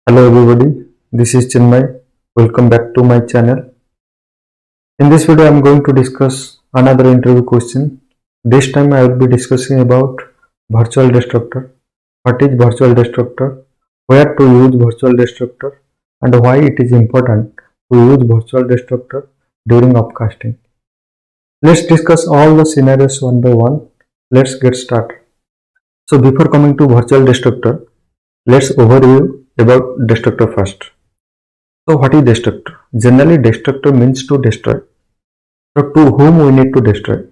Hello everybody, this is Chinmay. Welcome back to my channel. In this video I am going to discuss another interview question. This time I will be discussing about virtual destructor. What is virtual destructor? Where to use virtual destructor? And why it is important to use virtual destructor during upcasting. Let's discuss all the scenarios one by one. Let's get started. So before coming to virtual destructor, let's overview about destructor first. So what is destructor? Generally destructor means to destroy. So to whom we need to destroy?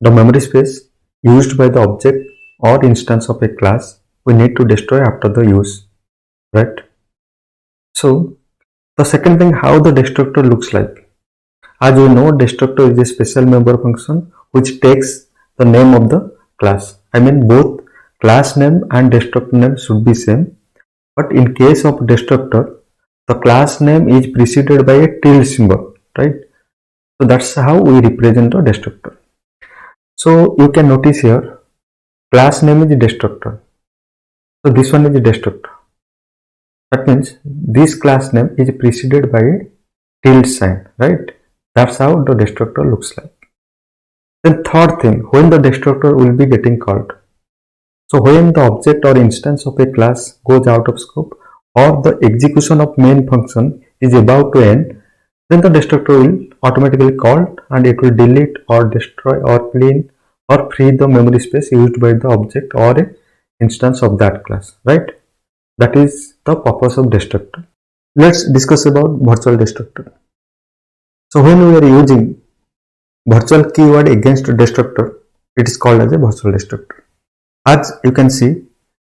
The memory space used by the object or instance of a class we need to destroy after the use, right? So the second thing, how the destructor looks like. As we know, destructor is a special member function which takes the name of the class. I mean both class name and destructor name should be same, but in case of destructor the class name is preceded by a tilde symbol, right? So that's how we represent the destructor. So you can notice here class name is destructor. So this one is destructor. That means this class name is preceded by a tilde sign, right? That's how the destructor looks like. Then third thing, when the destructor will be getting called. So when the object or instance of a class goes out of scope or the execution of main function is about to end, then the destructor will automatically called and it will delete or destroy or clean or free the memory space used by the object or a instance of that class, right? That is the purpose of destructor. Let's discuss about virtual destructor. So when we are using virtual keyword against destructor, it is called as a virtual destructor. As you can see,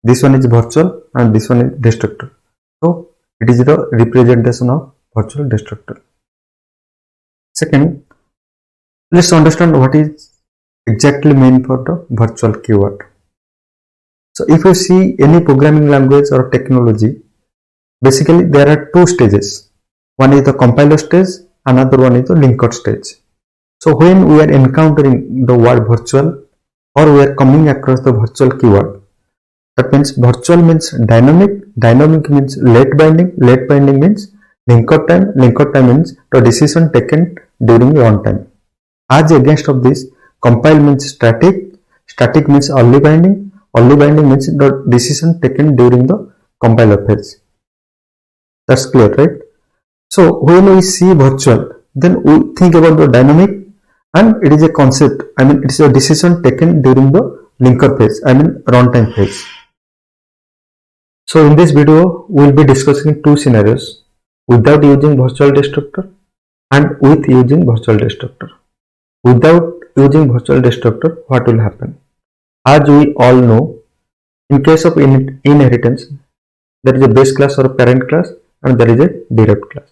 this one is virtual and this one is destructor. So it is the representation of virtual destructor. Second, let's understand what is exactly meant for the virtual keyword. So if you see any programming language or technology, basically there are two stages. One is the compiler stage, another one is the linker stage. So when we are encountering the word virtual or we are coming across the virtual keyword, that means virtual means dynamic means late binding means linker time means the decision taken during runtime. As against of this, compile means static means early binding means the decision taken during the compiler phase. That's clear, right? So when we see virtual, then we think about the dynamic, and it is a concept, I mean it is a decision taken during the linker phase, I mean runtime phase. So in this video we will be discussing two scenarios, without using virtual destructor and with using virtual destructor. Without using virtual destructor, what will happen? As we all know, in case of inheritance, there is a base class or a parent class and there is a derived class.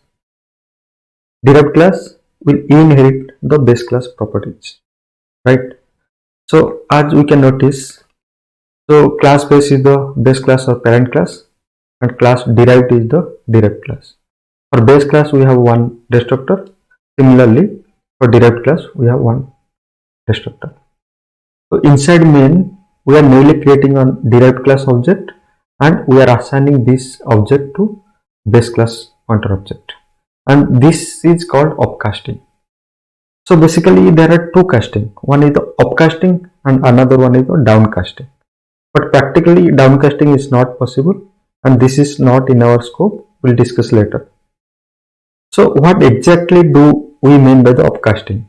Derived class will inherit the base class properties, right? So as we can notice, so class base is the base class or parent class and class derived is the derived class. For base class we have one destructor. Similarly for derived class we have one destructor. So inside main we are newly creating a derived class object and we are assigning this object to base class pointer object, and this is called upcasting. So basically there are two casting, one is the upcasting and another one is the downcasting. But practically downcasting is not possible and this is not in our scope, we'll discuss later. So what exactly do we mean by the upcasting?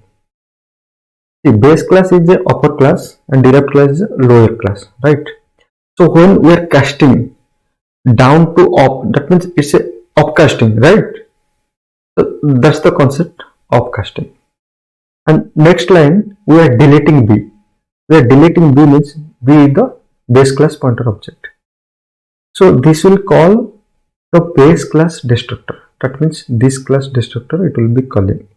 See, base class is the upper class and derived class is the lower class, right? So when we are casting down to up, that means it's a upcasting, right? So that's the concept of casting. And next line we are deleting B. We are deleting B means B is the base class pointer object. So this will call the base class destructor. That means this class destructor it will be calling.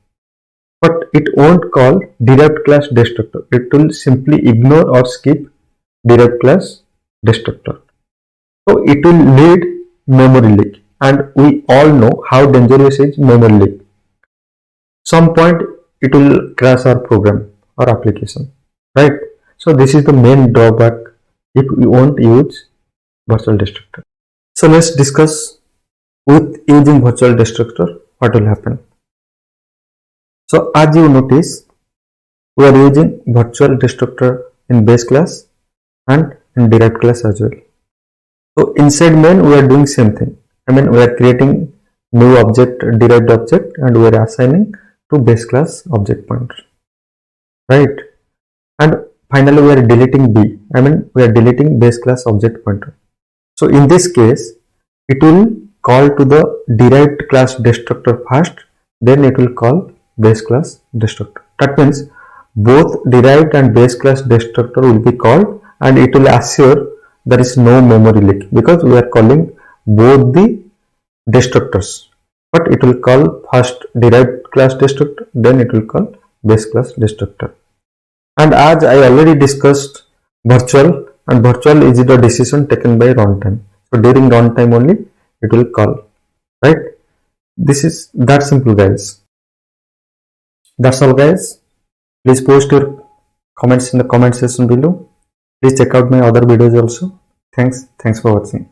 But it won't call derived class destructor. It will simply ignore or skip derived class destructor. So it will lead memory leak, and we all know how dangerous is memory leak. Some point it will crash our program or application, right? So this is the main drawback if we won't use virtual destructor. So let's discuss with using virtual destructor what will happen. So as you notice, we are using virtual destructor in base class and in derived class as well. So inside main we are doing same thing. I mean, we are creating new object, derived object, and we are assigning to base class object pointer, right? And finally we are deleting B. I mean, we are deleting base class object pointer. So in this case, it will call to the derived class destructor first, then it will call base class destructor. That means both derived and base class destructor will be called, and it will assure there is no memory leak because we are calling both the destructors. But it will call first derived class destructor, then it will call base class destructor. And as I already discussed, virtual and virtual is the decision taken by runtime. So during runtime only it will call, right? This is that simple, guys. That's all, guys. Please post your comments in the comment section below. Please check out my other videos also. Thanks for watching.